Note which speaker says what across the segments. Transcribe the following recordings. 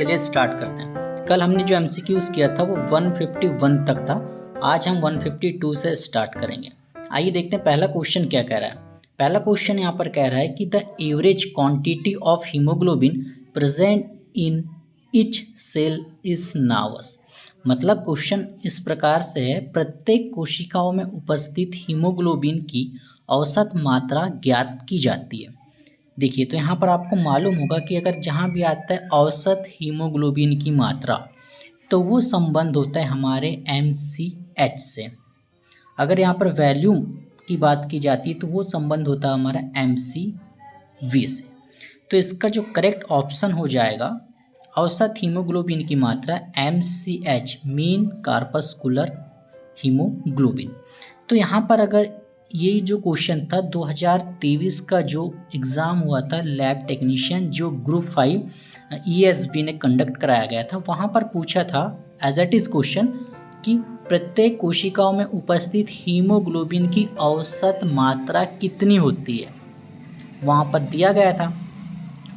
Speaker 1: चलिए स्टार्ट करते हैं। कल हमने जो एमसीक्यूज किया था वो 151 तक था, आज हम 152 से स्टार्ट करेंगे। आइए देखते हैं पहला क्वेश्चन क्या कह रहा है। पहला क्वेश्चन यहाँ पर कह रहा है कि the average quantity of haemoglobin present in each cell is known as. मतलब क्वेश्चन इस प्रकार से है, प्रत्येक कोशिकाओं में उपस्थित हीमोग्लोबिन की औसत मात्रा ज्ञात की जाती है। देखिए तो यहाँ पर आपको मालूम होगा कि अगर जहाँ भी आता है औसत हीमोग्लोबिन की मात्रा, तो वो संबंध होता है हमारे MCH से। अगर यहाँ पर वैल्यूम की बात की जाती है तो वो संबंध होता है हमारा MCV से। तो इसका जो करेक्ट ऑप्शन हो जाएगा औसत हीमोग्लोबिन की मात्रा MCH, मीन कार्पस्कुलर हीमोग्लोबिन। तो यहाँ पर अगर ये जो क्वेश्चन था 2023 का जो एग्ज़ाम हुआ था लैब टेक्नीशियन, जो ग्रुप 5 ESB ने कंडक्ट कराया गया था, वहाँ पर पूछा था एज इट इज़ क्वेश्चन कि प्रत्येक कोशिकाओं में उपस्थित हीमोग्लोबिन की औसत मात्रा कितनी होती है। वहाँ पर दिया गया था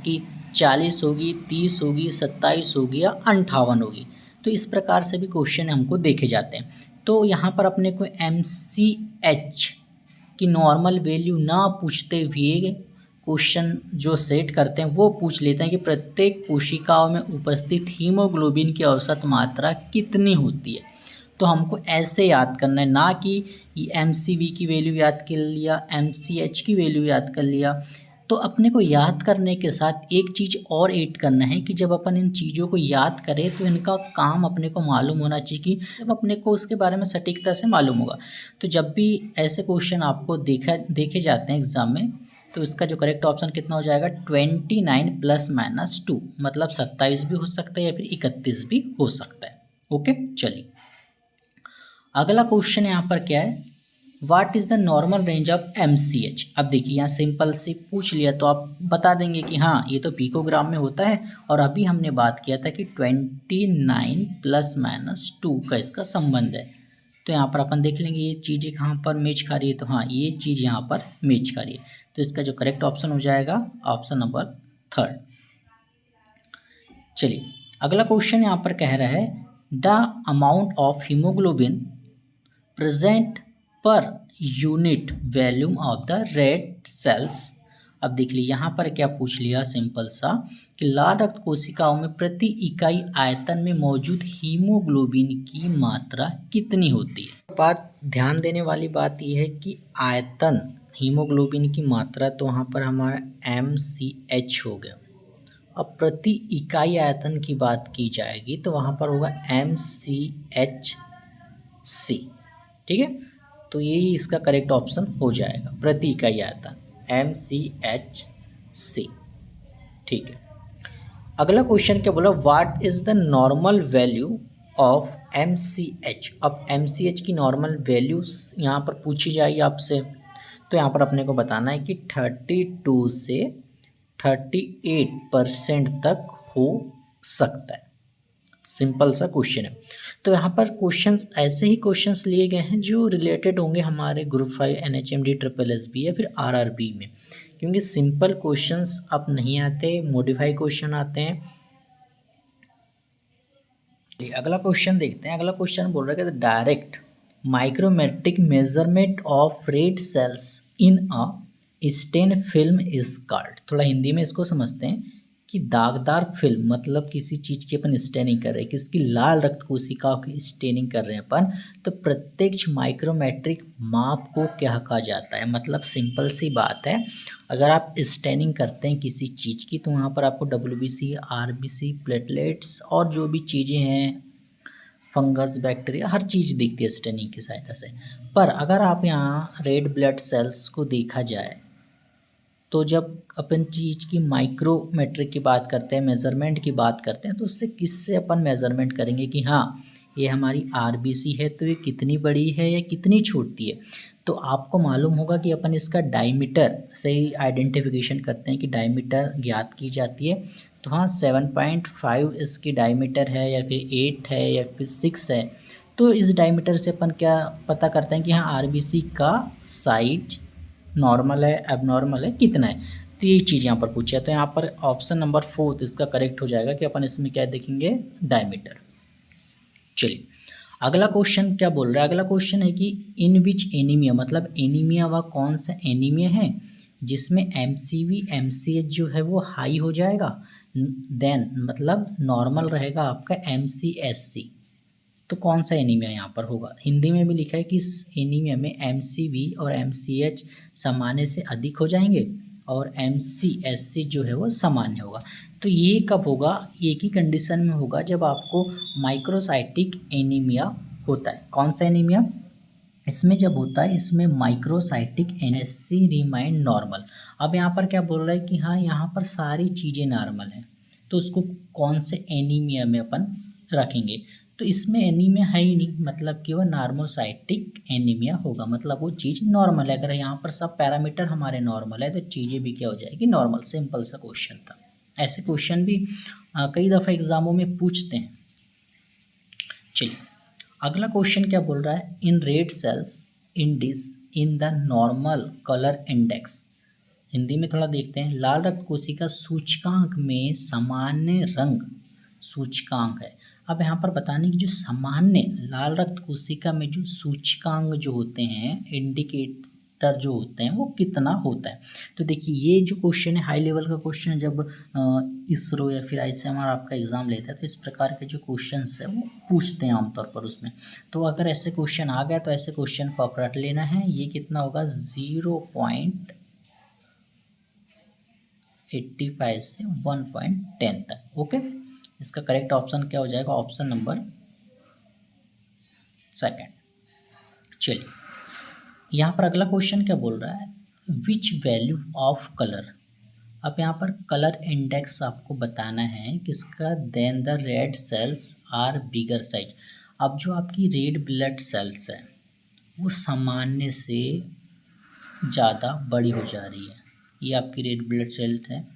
Speaker 1: कि 40 होगी, 30 होगी, 27 होगी या 58 होगी। तो इस प्रकार से भी क्वेश्चन हमको देखे जाते हैं। तो यहाँ पर अपने को MCH की नॉर्मल वैल्यू ना पूछते हुए क्वेश्चन जो सेट करते हैं वो पूछ लेते हैं कि प्रत्येक कोशिकाओं में उपस्थित हीमोग्लोबिन की औसत मात्रा कितनी होती है। तो हमको ऐसे याद करना है, ना कि MCV की वैल्यू याद कर लिया, MCH की वैल्यू याद कर लिया। तो अपने को याद करने के साथ एक चीज़ और ऐड करना है कि जब अपन इन चीज़ों को याद करें तो इनका काम अपने को मालूम होना चाहिए कि जब अपने को उसके बारे में सटीकता से मालूम होगा। तो जब भी ऐसे क्वेश्चन आपको देखे जाते हैं एग्ज़ाम में, तो इसका जो करेक्ट ऑप्शन कितना हो जाएगा 29 ± 2, मतलब 27 भी हो सकता है या फिर 31 भी हो सकता है। ओके, चलिए अगला क्वेश्चन यहाँ पर क्या है, what is the normal range of MCH। अब देखिए यहाँ सिंपल से पूछ लिया तो आप बता देंगे कि हाँ ये तो पिकोग्राम में होता है, और अभी हमने बात किया था कि 29 ± 2 का इसका संबंध है। तो यहाँ पर अपन देख लेंगे ये चीज़ें कहाँ पर मैच खा रही है, तो हाँ ये चीज़ यहाँ पर मैच खा रही है। तो इसका जो करेक्ट ऑप्शन हो जाएगा ऑप्शन नंबर 3। चलिए अगला क्वेश्चन यहाँ पर कह रहा है the amount of haemoglobin present per unit volume of the red sales. अब देख लीजिए यहाँ पर क्या पूछ लिया, सिंपल सा कि लाल रक्त कोशिकाओं में प्रति इकाई आयतन में मौजूद हीमोग्लोबिन की मात्रा कितनी होती है। बात ध्यान देने वाली बात यह है कि आयतन हीमोग्लोबिन की मात्रा तो वहाँ पर हमारा MCH हो गया। अब प्रति इकाई आयतन की बात की जाएगी तो वहाँ पर होगा MCHC। ठीक है, तो यही इसका करेक्ट ऑप्शन हो जाएगा, प्रति इकाई आयतन MCHC। ठीक है, अगला क्वेश्चन क्या बोला, what is the normal value of MCH। अब MCH की नॉर्मल वैल्यूज यहाँ पर पूछी जाएगी आपसे, तो यहाँ पर अपने को बताना है कि 32 से 38% तक हो सकता है। सिंपल सा क्वेश्चन है। तो यहाँ पर क्वेश्चंस ऐसे ही क्वेश्चंस लिए गए हैं जो रिलेटेड होंगे हमारे ग्रुप 5 NHMD SSSB या फिर RRB में, क्योंकि सिंपल क्वेश्चंस अब नहीं आते, मॉडिफाई क्वेश्चन आते हैं। अगला क्वेश्चन देखते हैं। अगला क्वेश्चन बोल रहा है कि direct micrometric measurement of red cells in a stain film is called. थोड़ा हिंदी में इसको समझते हैं कि दागदार फिल्म, मतलब किसी चीज़ की अपन स्टेनिंग कर रहे हैं, किसकी लाल रक्त कोशिकाओं की स्टेनिंग कर रहे हैं अपन, तो प्रत्यक्ष माइक्रोमेट्रिक माप को क्या कहा जाता है। मतलब सिंपल सी बात है, अगर आप स्टेनिंग करते हैं किसी चीज़ की तो वहाँ पर आपको WBC, RBC, प्लेटलेट्स और जो भी चीज़ें हैं, फंगस, बैक्टीरिया, हर चीज़ दिखती है स्टेनिंग की सहायता से। पर अगर आप यहाँ रेड ब्लड सेल्स को देखा जाए तो जब अपन चीज़ की माइक्रोमेट्रिक की बात करते हैं, मेज़रमेंट की बात करते हैं, तो उससे किससे अपन मेज़रमेंट करेंगे कि हाँ ये हमारी RBC है तो ये कितनी बड़ी है या कितनी छोटी है। तो आपको मालूम होगा कि अपन इसका डायमीटर से ही आइडेंटिफिकेशन करते हैं कि डायमीटर ज्ञात की जाती है। तो हाँ 7.5 इसकी डायमीटर है या फिर 8 है या फिर 6 है। तो इस डायमीटर से अपन क्या पता करते हैं कि हाँ RBC का साइज नॉर्मल है, एबनॉर्मल है, कितना है। तो यही चीज़ यहाँ पर पूछी है। तो यहाँ पर ऑप्शन नंबर 4 इसका करेक्ट हो जाएगा कि अपन इसमें क्या देखेंगे, डायमीटर। चलिए अगला क्वेश्चन क्या बोल रहा है, अगला क्वेश्चन है कि इन विच एनीमिया, मतलब एनीमिया वह कौन सा एनीमिया है जिसमें एमसीवी एमसीएच जो है वो हाई हो जाएगा, देन मतलब नॉर्मल रहेगा आपका एमसीएससी। तो कौन सा एनीमिया यहाँ पर होगा, हिंदी में भी लिखा है कि इस एनीमिया में एमसीवी और एमसीएच सामान्य से अधिक हो जाएंगे और एमसीएससी जो है वो सामान्य होगा। तो ये कब होगा, एक ही कंडीशन में होगा जब आपको माइक्रोसाइटिक एनीमिया होता है। कौन सा एनीमिया, इसमें जब होता है इसमें माइक्रोसाइटिक एनएससी रिमाइंड नॉर्मल। अब यहाँ पर क्या बोल रहा है कि हाँ यहाँ पर सारी चीज़ें नॉर्मल हैं, तो उसको कौन से एनीमिया में अपन रखेंगे। तो इसमें एनीमिया है ही नहीं, मतलब कि वह नॉर्मोसाइटिक एनीमिया होगा, मतलब वो चीज़ नॉर्मल है। अगर यहाँ पर सब पैरामीटर हमारे नॉर्मल है तो चीज़ें भी क्या हो जाएगी, नॉर्मल। सिंपल सा क्वेश्चन था। ऐसे क्वेश्चन भी कई दफ़ा एग्जामों में पूछते हैं। चलिए अगला क्वेश्चन क्या बोल रहा है, in red cells Indus in the normal colour index. Hindi में थोड़ा देखते हैं, लाल रक्त कोशिका सूचकांक में सामान्य रंग सूचकांक है। अब यहाँ पर बताने की जो सामान्य लाल रक्त कोशिका में जो सूचकांक जो होते हैं, इंडिकेटर जो होते हैं, वो कितना होता है। तो देखिए ये जो क्वेश्चन है हाई लेवल का क्वेश्चन है। जब इसरो या फिर ICMR आपका एग्ज़ाम लेता है तो इस प्रकार के जो क्वेश्चन है वो पूछते हैं आमतौर पर उसमें। तो अगर ऐसे क्वेश्चन आ गया तो ऐसे क्वेश्चन को आप रट लेना है। ये कितना होगा, 0.85 से 1.10 तक। ओके, इसका करेक्ट ऑप्शन क्या हो जाएगा, ऑप्शन नंबर 2। चलिए यहाँ पर अगला क्वेश्चन क्या बोल रहा है, विच वैल्यू ऑफ कलर। अब यहाँ पर कलर इंडेक्स आपको बताना है किसका, then the red cells are bigger size. अब जो आपकी रेड ब्लड सेल्स है वो सामान्य से ज़्यादा बड़ी हो जा रही है। ये आपकी रेड ब्लड सेल्स है,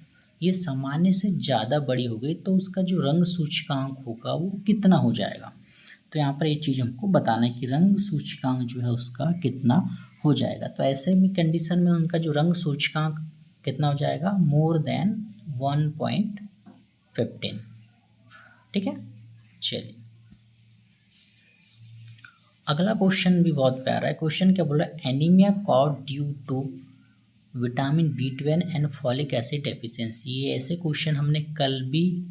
Speaker 1: ये सामान्य से ज़्यादा बड़ी हो गई तो उसका जो रंग सूचकांक होगा वो कितना हो जाएगा। तो यहाँ पर ये चीज़ हमको बताना है कि रंग सूचकांक जो है उसका कितना हो जाएगा। तो ऐसे में कंडीशन में उनका जो रंग सूचकांक कितना हो जाएगा, मोर देन 1.15। ठीक है। चलिए अगला क्वेश्चन भी बहुत प्यारा है। क्वेश्चन क्या बोल रहा है, anaemia cause due to vitamin B12 and folic acid deficiency. ये ऐसे क्वेश्चन हमने कल भी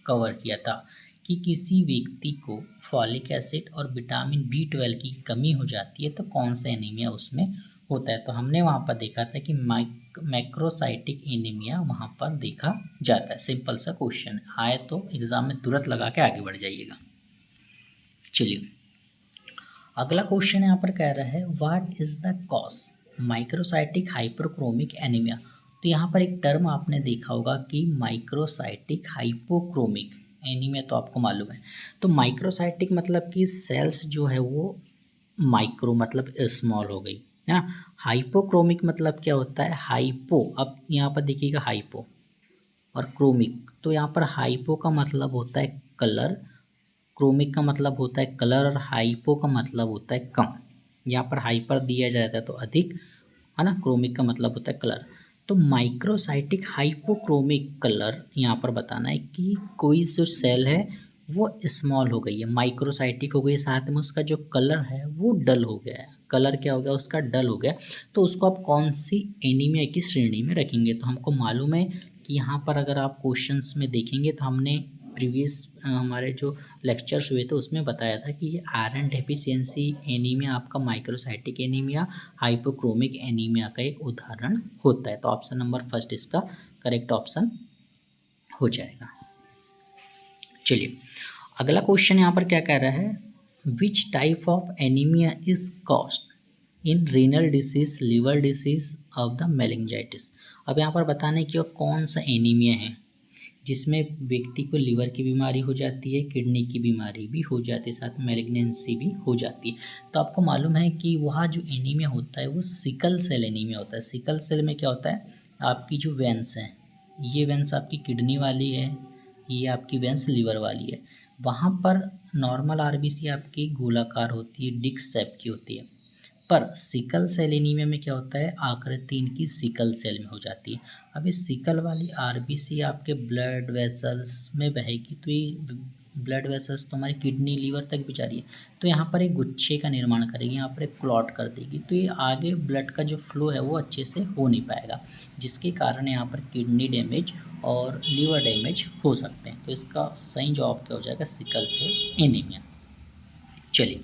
Speaker 1: कवर किया था कि किसी व्यक्ति को फॉलिक एसिड और विटामिन B12 की कमी हो जाती है तो कौन सा एनीमिया उसमें होता है। तो हमने वहाँ पर देखा था कि मैक्रोसाइटिक एनीमिया वहाँ पर देखा जाता है। सिंपल सा क्वेश्चन आए तो एग्जाम में तुरंत लगा के आगे बढ़ जाइएगा। चलिए अगला क्वेश्चन यहाँ पर कह रहा है, what is the cause microcytic hyperchromic anaemia. तो यहाँ पर एक टर्म आपने देखा होगा कि माइक्रोसाइटिक हाइपोक्रोमिक एनीमिया, तो आपको मालूम है। तो माइक्रोसाइटिक मतलब कि सेल्स जो है वो माइक्रो मतलब स्मॉल हो गई है ना। हाइपोक्रोमिक मतलब क्या होता है, हाइपो। अब यहाँ पर देखिएगा हाइपो और क्रोमिक, तो यहाँ पर हाइपो का मतलब होता है कलर, क्रोमिक का मतलब होता है कलर और हाइपो का मतलब होता है कम। यहाँ पर हाइपर दिया जाता है तो अधिक है ना, क्रोमिक का मतलब होता है कलर। तो माइक्रोसाइटिक हाइपोक्रोमिक कलर यहाँ पर बताना है कि कोई जो सेल है वो स्मॉल हो गई है, माइक्रोसाइटिक हो गई, साथ में उसका जो कलर है वो डल हो गया है। कलर क्या हो गया उसका, डल हो गया। तो उसको आप कौन सी एनीमिया की श्रेणी में रखेंगे। तो हमको मालूम है कि यहाँ पर अगर आप क्वेश्चंस में देखेंगे तो हमने प्रीवियस हमारे जो लेक्चर्स हुए थे उसमें बताया था कि ये आयरन डेफिशिएंसी एनीमिया आपका माइक्रोसाइटिक एनीमिया हाइपोक्रोमिक एनीमिया का एक उदाहरण होता है। तो ऑप्शन नंबर 1 इसका करेक्ट ऑप्शन हो जाएगा। चलिए अगला क्वेश्चन यहाँ पर क्या कह रहा है, विच type of anaemia is caused in renal disease, liver disease of the meningitis. अब यहाँ पर बताने की कौन सा एनीमिया है जिसमें व्यक्ति को लिवर की बीमारी हो जाती है, किडनी की बीमारी भी हो जाती है, साथ में मैलिग्नेंसी भी हो जाती है। तो आपको मालूम है कि वह जो एनीमिया होता है वो सिकल सेल एनीमिया होता है। सिकल सेल में क्या होता है, आपकी जो वेंस हैं, ये वेंस आपकी किडनी वाली है, ये आपकी वेंस लिवर वाली है। वहाँ पर नॉर्मल आरबीसी आपकी गोलाकार होती है, डिस्क शेप की होती है, पर सिकल सेल एनीमिया में क्या होता है, आकृति इनकी सिकल सेल में हो जाती है। अब इस सिकल वाली आरबीसी आपके ब्लड वेसल्स में बहेगी, तो ये ब्लड वेसल्स तो हमारी किडनी लीवर तक भी जा रही है, तो यहाँ पर एक गुच्छे का निर्माण करेगी, यहाँ पर एक क्लॉट कर देगी, तो ये आगे ब्लड का जो फ्लो है वो अच्छे से हो नहीं पाएगा, जिसके कारण यहाँ पर किडनी डैमेज और लीवर डैमेज हो सकते हैं। तो इसका सही जवाब क्या हो जाएगा, सिकल सेल एनीमिया। चलिए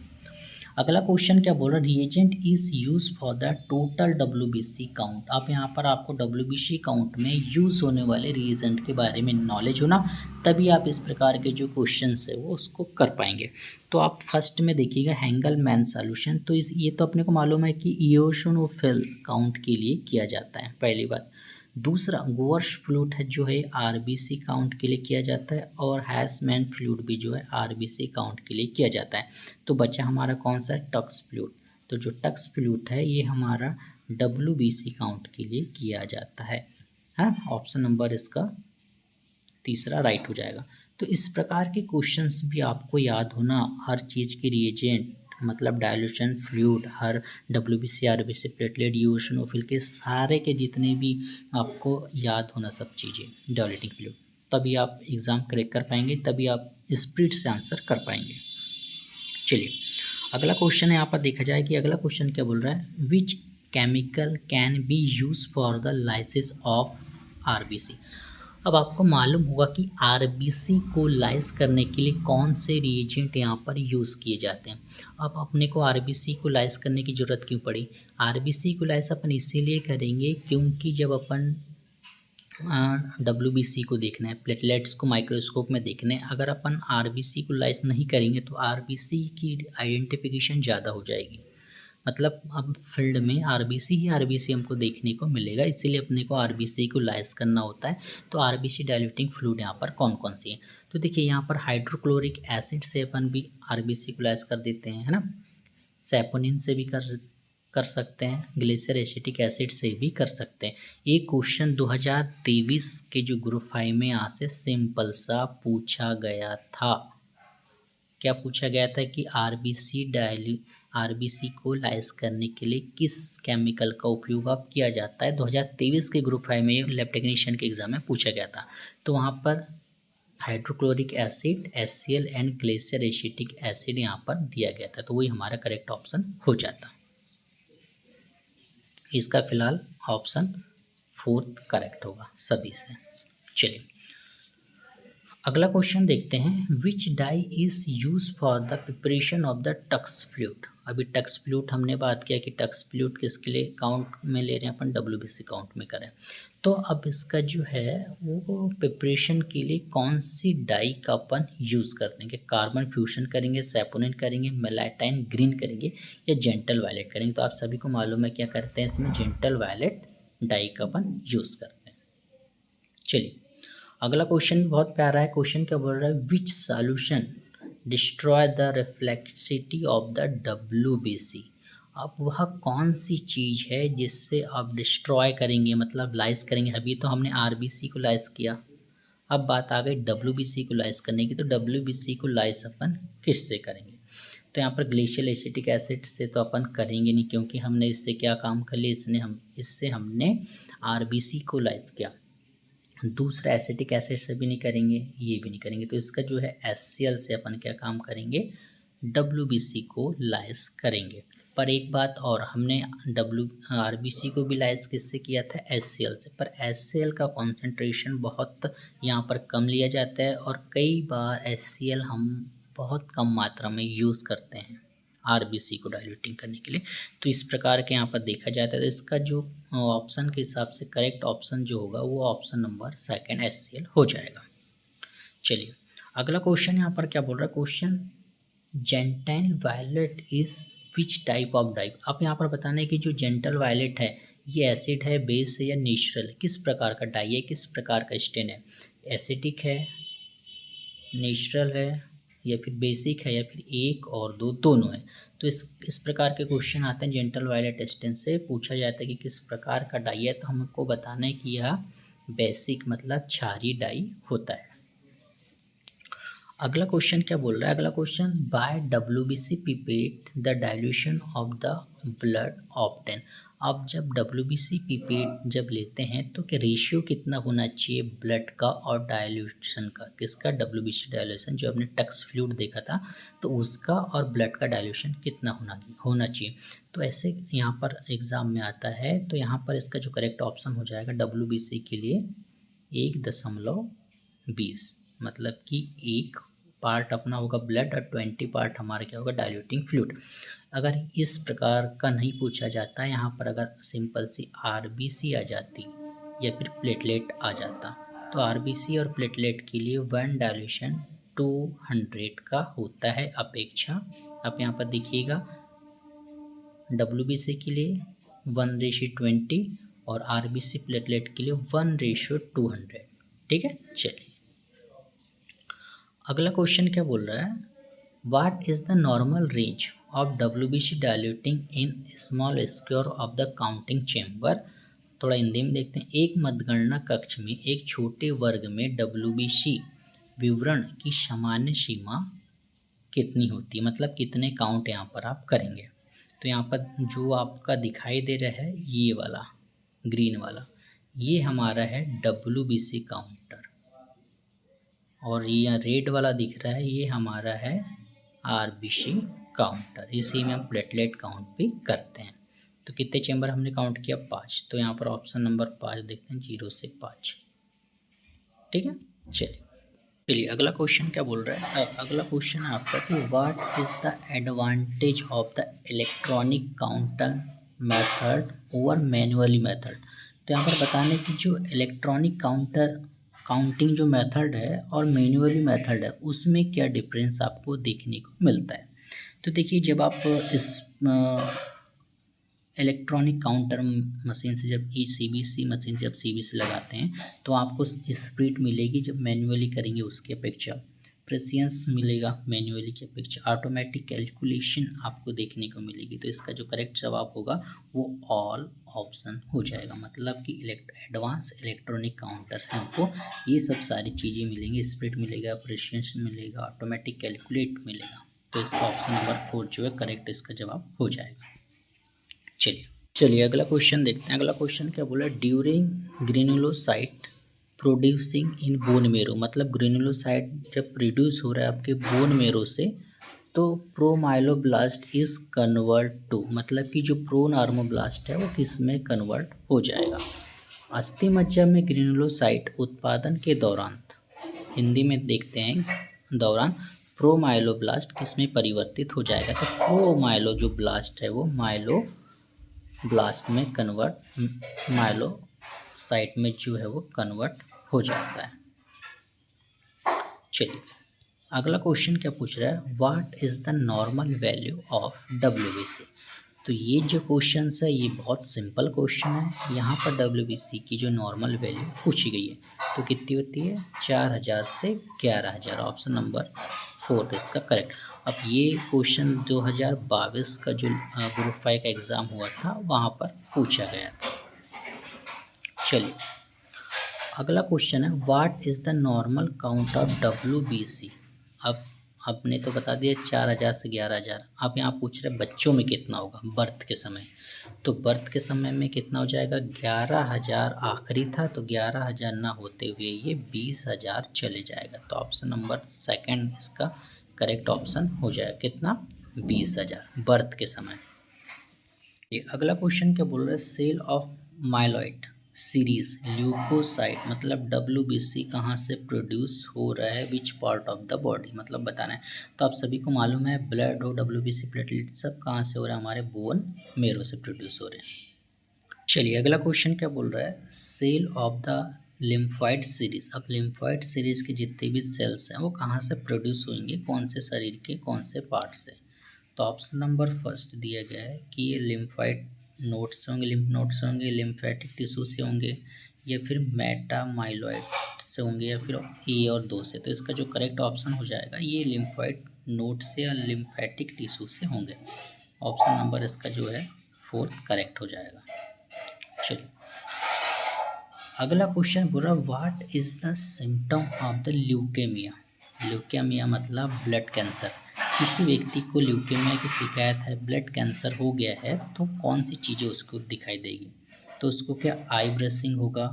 Speaker 1: अगला क्वेश्चन क्या बोल रहा है, reagent is used for the total WBC count. अब यहाँ पर आपको डब्ल्यूबीसी काउंट में यूज होने वाले रिएजेंट के बारे में नॉलेज होना, तभी आप इस प्रकार के जो क्वेश्चंस है वो उसको कर पाएंगे। तो आप फर्स्ट में देखिएगा हैंगलमैन सॉल्यूशन, तो ये तो अपने को मालूम है कि इओसिनोफिल काउंट के लिए किया जाता है, पहली बात। दूसरा गोवर्स फ्लूइड है जो है आरबीसी काउंट के लिए किया जाता है, और हैसमैन फ्लूइड भी जो है आरबीसी काउंट के लिए किया जाता है। तो बचा हमारा कौन सा, टक्स फ्लूइड। तो जो टक्स फ्लूइड है ये हमारा डब्ल्यूबीसी काउंट के लिए किया जाता है। हाँ, ऑप्शन नंबर इसका तीसरा राइट हो जाएगा। तो इस प्रकार के क्वेश्चंस भी आपको याद होना, हर चीज़ के रिएजेंट मतलब डाइल्यूशन फ्लूइड, हर डब्ल्यूबीसी आरबीसी प्लेटलेट यूएसनोफिल के सारे के जितने भी आपको याद होना सब चीज़ें डाइलेटिंग फ्लूइड, तभी आप एग्ज़ाम क्रैक कर पाएंगे, तभी आप स्पीड से आंसर कर पाएंगे। चलिए अगला क्वेश्चन है, यहाँ पर देखा जाए कि अगला क्वेश्चन क्या बोल रहा है, which chemical can be use for the lysis of RBC. अब आपको मालूम होगा कि आरबीसी को लाइस करने के लिए कौन से रिएजेंट यहाँ पर यूज़ किए जाते हैं। अब अपने को आरबीसी को लाइस करने की ज़रूरत क्यों पड़ी, आरबीसी को लाइस अपन इसीलिए करेंगे क्योंकि जब अपन डब्ल्यूबीसी को देखना है, प्लेटलेट्स को माइक्रोस्कोप में देखना है, अगर अपन आरबीसी को लाइस नहीं करेंगे तो आरबीसी की आइडेंटिफिकेशन ज़्यादा हो जाएगी, मतलब अब फील्ड में आरबीसी ही आरबीसी हमको देखने को मिलेगा, इसीलिए अपने को आरबीसी को लाइस करना होता है। तो आरबीसी डाइल्यूटिंग फ्लूइड यहाँ पर कौन कौन सी है, तो देखिए यहाँ पर हाइड्रोक्लोरिक एसिड से अपन भी आरबीसी को लाइस कर देते हैं, है ना, सैपोनिन से भी कर सकते हैं, ग्लेशियर एसिटिक एसिड से भी कर सकते हैं। ये क्वेश्चन 2023 के जो ग्रुप 5 में यहाँ से सिंपल सा पूछा गया था। क्या पूछा गया था कि आरबीसी को लाइस करने के लिए किस केमिकल का उपयोग अब किया जाता है। 2023 के ग्रुप 5 में लैब टेक्नीशियन के एग्जाम में पूछा गया था। तो वहाँ पर hydrochloric acid, HCl and glacier acetic acid यहाँ पर दिया गया था, तो वही हमारा करेक्ट ऑप्शन हो जाता। इसका फिलहाल ऑप्शन 4 करेक्ट होगा सभी से। चलिए अगला क्वेश्चन देखते हैं, which dye is used for the preparation of the Turk's fluid. अभी टक्स फ्लूइड हमने बात किया कि टक्स फ्लूइड किसके लिए काउंट में ले रहे हैं अपन, डब्ल्यूबीसी काउंट में करें। तो अब इसका जो है वो प्रिपरेशन के लिए कौन सी डाई का अपन यूज़ कर देंगे, कार्बन फ्यूजन करेंगे, सैपोनिन करेंगे, मेलाटाइन ग्रीन करेंगे या जेंटल वायलेट करेंगे। तो आप सभी को मालूम है क्या करते हैं, इसमें जेंटल वायलेट डाई का अपन यूज़ करते हैं। चलिए अगला क्वेश्चन बहुत प्यारा है, क्वेश्चन क्या बोल रहा है, which solution destroy the reflexivity of the WBC. अब वह कौन सी चीज़ है जिससे आप डिस्ट्रॉय करेंगे, मतलब लाइस करेंगे। अभी तो हमने आरबीसी को लाइस किया, अब बात आ गई डब्ल्यूबीसी को लाइस करने की। तो डब्ल्यूबीसी को लाइस अपन किससे करेंगे, तो यहाँ पर ग्लेशियल एसिटिक एसिड से तो अपन करेंगे नहीं, क्योंकि हमने इससे क्या काम कर लिया, इससे हमने आरबीसी को लाइस किया। दूसरा एसिटिक एसिड से भी नहीं करेंगे, ये भी नहीं करेंगे, तो इसका जो है HCl से अपन क्या काम करेंगे, डब्ल्यूबीसी को लाइस करेंगे। पर एक बात और, हमने आरबीसी को भी लाइस किससे किया था, HCl से, पर HCl का कॉन्सेंट्रेशन बहुत यहाँ पर कम लिया जाता है, और कई बार HCl हम बहुत कम मात्रा में यूज़ करते हैं आरबीसी को डाइल्यूटिंग करने के लिए। तो इस प्रकार के यहाँ पर देखा जाता है, तो इसका जो ऑप्शन के हिसाब से करेक्ट ऑप्शन जो होगा वो ऑप्शन नंबर 2 HCl हो जाएगा। चलिए अगला क्वेश्चन यहाँ पर क्या बोल रहा है, question gentle violet is which type of dye. अब यहाँ पर बताना है कि जो जेंटल वायलेट है ये एसिड है, बेस है या नेचुरल है, किस प्रकार का डाई है, किस प्रकार का स्टेन है, एसिडिक है, नेचुरल है या फिर बेसिक है या फिर एक और दो दोनों है। तो इस प्रकार के क्वेश्चन आते हैं जेंटल वायलेट स्टेन से, पूछा जाता है कि किस प्रकार का डाई है। तो हमको बताना है कि यह बेसिक मतलब क्षारीय डाई होता है। अगला क्वेश्चन क्या बोल रहा है, अगला question by WBC pipette the dilution of the blood obtain. आप जब WBC पिपेट जब लेते हैं तो क्या रेशियो कितना होना चाहिए ब्लड का और डाइल्यूशन का, किसका, WBC डाइल्यूशन जो आपने टक्स फ्लूइड देखा था तो उसका और ब्लड का डाइल्यूशन कितना होना चाहिए। तो ऐसे यहाँ पर एग्ज़ाम में आता है, तो यहाँ पर इसका जो करेक्ट ऑप्शन हो जाएगा WBC के लिए 1.20, मतलब कि 1 पार्ट अपना होगा ब्लड और 20 पार्ट हमारा क्या होगा, डाइल्यूटिंग फ्लूइड। अगर इस प्रकार का नहीं पूछा जाता, यहाँ पर अगर सिंपल सी RBC आ जाती या फिर प्लेटलेट आ जाता, तो RBC और प्लेटलेट के लिए 1 डाइल्यूशन 200 का होता है अपेक्षा। आप यहाँ पर देखिएगा WBC के लिए 1:20 और RBC प्लेटलेट के लिए 1:200। ठीक है, चलिए अगला क्वेश्चन क्या बोल रहा है, what is the normal range of WBC diluting in small square of the counting chamber. थोड़ा हिंदी में देखते हैं। एक मतगणना कक्ष में एक छोटे वर्ग में WBC विवरण की सामान्य सीमा कितनी होती है, मतलब कितने काउंट यहाँ पर आप करेंगे। तो यहाँ पर जो आपका दिखाई दे रहा है ये वाला ग्रीन वाला, ये हमारा है WBC काउंटर, और ये रेड वाला दिख रहा है ये हमारा है RBC काउंटर। इसी में हम प्लेटलेट काउंट भी करते हैं। तो कितने चैम्बर हमने काउंट किया, 5। तो यहाँ पर ऑप्शन नंबर 5 देखते हैं, 0 से 5। ठीक है, चलिए अगला क्वेश्चन क्या बोल रहा है, अगला क्वेश्चन है आपका कि what is the advantage of the electronic counter method over manually method. तो यहाँ पर बताने की जो इलेक्ट्रॉनिक काउंटिंग जो मेथड है और मैनुअली मेथड है उसमें क्या डिफरेंस आपको देखने को मिलता है। तो देखिए जब आप इस इलेक्ट्रॉनिक काउंटर मशीन से जब CBC मशीन से जब CBC लगाते हैं तो आपको स्पीड मिलेगी, जब मैन्युअली करेंगे उसकी अपेक्षा प्रेसियंस मिलेगा मैन्युअली की अपेक्षा, ऑटोमेटिक कैलकुलेशन आपको देखने को मिलेगी। तो इसका जो करेक्ट जवाब होगा वो ऑल ऑप्शन हो जाएगा, मतलब कि एडवांस इलेक्ट्रॉनिक काउंटर से हमको ये सब सारी चीज़ें मिलेंगी, स्पीड मिलेगा, प्रेसियंस मिलेगा, ऑटोमेटिक कैलकुलेट मिलेगा। तो इसका ऑप्शन नंबर 4 जो है करेक्ट इसका जवाब हो जाएगा। चलिए अगला क्वेश्चन देखते हैं। अगला क्वेश्चन क्या बोला, during granulocyte producing in bone marrow, मतलब ग्रेनुलोसाइट जब प्रोड्यूस हो रहा है आपके बोन मेरो से तो प्रोमाइलोब्लास्ट इज कन्वर्ट टू, मतलब कि जो प्रोनार्मोब्लास्ट है वो किस में कन्वर्ट हो जाएगा। अस्थि मज्जा में ग्रेनुलोसाइट उत्पादन के दौरान, हिंदी में देखते हैं दौरान, प्रोमाइलोब्लास्ट किस में परिवर्तित हो जाएगा। तो प्रोमाइलो जो ब्लास्ट है वो माइलो ब्लास्ट में कन्वर्ट, माइलोसाइट में जो है वो कन्वर्ट हो जाता है। चलिए अगला क्वेश्चन क्या पूछ रहा है, what is the normal value of WBC। तो ये जो क्वेश्चन है ये बहुत सिंपल क्वेश्चन है। यहाँ पर WBC की जो नॉर्मल वैल्यू पूछी गई है तो कितनी होती है, 4000 से 11000। ऑप्शन नंबर 4 इसका करेक्ट। अब ये क्वेश्चन 2022 का जो ग्रुप 5 का एग्ज़ाम हुआ था वहाँ पर पूछा गया था। चलिए अगला क्वेश्चन है, what is the normal count of WBC। अब आपने तो बता दिया 4000 से 11000। अब यहाँ पूछ रहे बच्चों में कितना होगा बर्थ के समय। तो बर्थ के समय में कितना हो जाएगा, 11000 आखिरी था तो 11000 ना होते हुए ये 20000 चले जाएगा। तो ऑप्शन नंबर 2 इसका करेक्ट ऑप्शन हो जाएगा, कितना, 20000 बर्थ के समय। ये अगला क्वेश्चन क्या बोल रहा है, cell of myeloid series leukocyte, मतलब WBC कहाँ से प्रोड्यूस हो रहा है, which part of the body, मतलब बताना है। तो आप सभी को मालूम है ब्लड और WBC प्लेटलेट सब कहाँ से हो रहा है, हमारे बोन मेरो से प्रोड्यूस हो रहे हैं। चलिए अगला क्वेश्चन क्या बोल रहा है, cell of the lymphoid series. अब लिम्फॉइड सीरीज के जितने भी सेल्स हैं वो कहाँ से प्रोड्यूस होंगे, कौन से शरीर के कौन से पार्ट से। तो ऑप्शन नंबर 1 दिया गया है कि ये लिम्फॉइड नोड्स से होंगे, लिम्फ नोड से होंगे, लिम्फेटिक टिश्यू से होंगे, या फिर मेटामाइलॉइड से होंगे, या फिर ए और 2 से। तो इसका जो करेक्ट ऑप्शन हो जाएगा ये लिम्फॉइड नोड से या लिम्फेटिक टिश्यू से होंगे। ऑप्शन नंबर इसका जो है 4 करेक्ट हो जाएगा। चलिए अगला क्वेश्चन बोल रहा, what is the symptom of the leukaemia. Leukaemia मतलब ब्लड कैंसर। किसी व्यक्ति को ल्यूकेमिया की शिकायत है, ब्लड कैंसर हो गया है, तो कौन सी चीज़ें उसको दिखाई देगी? तो उसको क्या आई ब्रशिंग होगा,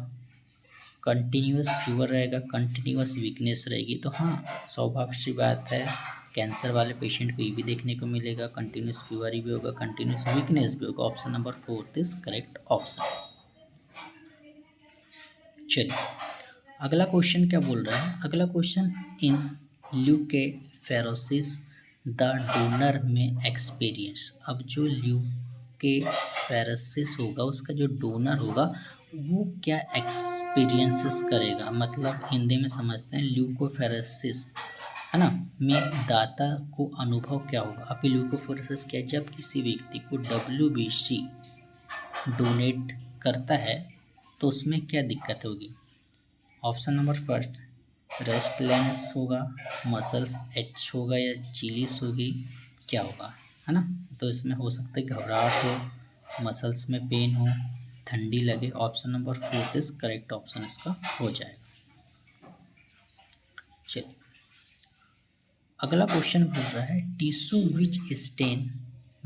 Speaker 1: कंटिन्यूस फीवर रहेगा, कंटिन्यूस वीकनेस रहेगी। तो हाँ, सौभाग्य की बात है, कैंसर वाले पेशेंट को ये भी देखने को मिलेगा, कंटिन्यूस फीवर भी होगा, कंटिन्यूस वीकनेस भी होगा। Option number 4 is correct option. चलिए अगला क्वेश्चन क्या बोल रहा है? अगला क्वेश्चन, इन ल्यूकेफेरोसिस द डोनर में एक्सपीरियंस। अब जो ल्यूकेफेरोसिस होगा, उसका जो डोनर होगा वो क्या एक्सपीरियंसेस करेगा? मतलब हिंदी में समझते हैं, ल्यूकोफेरोसिस है ना, में दाता को अनुभव क्या होगा? अब ल्यूकोफेरोसिस क्या, जब किसी व्यक्ति को WBC डोनेट करता है तो उसमें क्या दिक्कत होगी? ऑप्शन नंबर फर्स्ट, रेस्टलेस होगा, मसल्स एच होगा या चिलीस होगी, क्या होगा, है ना? तो इसमें हो सकता है घबराहट हो, मसल्स में पेन हो, ठंडी लगे। Option number 4 is correct option इसका हो जाएगा। चलिए अगला क्वेश्चन बोल रहा है, tissue which stain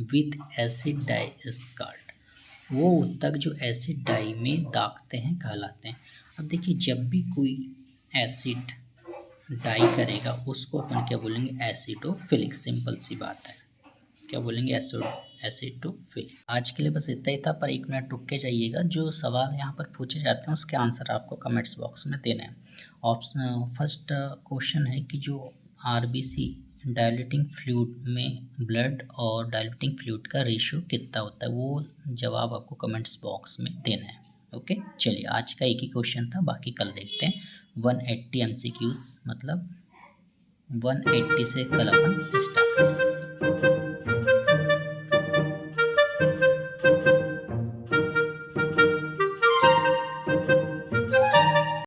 Speaker 1: with acid dye is called. वो ऊतक जो एसिड डाई में दागते हैं कहलाते हैं। अब देखिए, जब भी कोई एसिड डाई करेगा उसको अपन क्या बोलेंगे? एसिडोफिलिक। सिंपल सी बात है, क्या बोलेंगे? एसिडोफिलिक। आज के लिए बस इतना ही था, पर 1 मिनट रुक के जाइएगा। जो सवाल यहाँ पर पूछे जाते हैं उसके आंसर आपको कमेंट्स बॉक्स में देना है। ऑप्शन फर्स्ट क्वेश्चन है कि जो RBC डायलेटिंग फ्लूइड में ब्लड और डायलेटिंग फ्लूइड का रेशियो कितना होता है, वो जवाब आपको कमेंट्स बॉक्स में देना है। ओके, चलिए आज का एक ही क्वेश्चन था, बाकी कल देखते हैं। 180 MCQs मतलब 180 से कल अपन स्टार्ट करेंगे।